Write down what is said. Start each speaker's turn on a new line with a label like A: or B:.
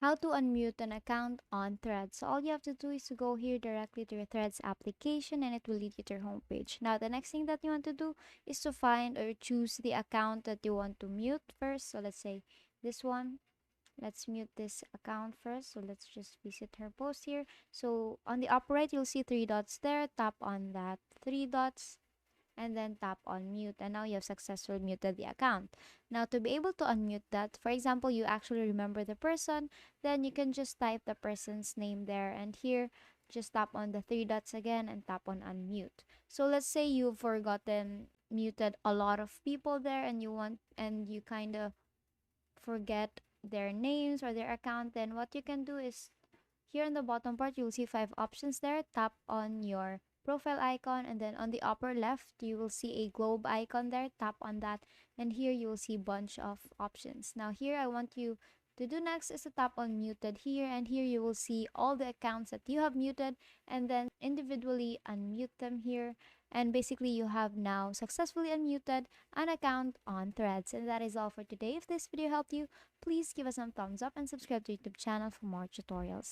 A: How to unmute an account on Threads. So all you have to do is to go here directly to your Threads application and it will lead you to your homepage. Now the next thing that you want to do is to find or choose the account that you want to mute first. So let's say this one. Let's mute this account first. So let's just visit her post here. So on the upper right, you'll see three dots there. Tap on that three dots and then tap on mute, and now you have successfully muted the account. Now to be able to unmute that, for example, you actually remember the person, then you can just type the person's name there, and here just tap on the three dots again and tap on unmute. So let's say you've forgotten muted a lot of people there and you kind of forget their names or their account, then what you can do is here in the bottom part, you'll see five options there. Tap on your profile icon, and then on the upper left, you will see a globe icon there. Tap on that, and here you will see bunch of options. Now here, I want you to do next is to tap on muted here, and here you will see all the accounts that you have muted, and then individually unmute them here. And basically, you have now successfully unmuted an account on Threads. And that is all for today. If this video helped you, please give us some thumbs up and subscribe to our YouTube channel for more tutorials.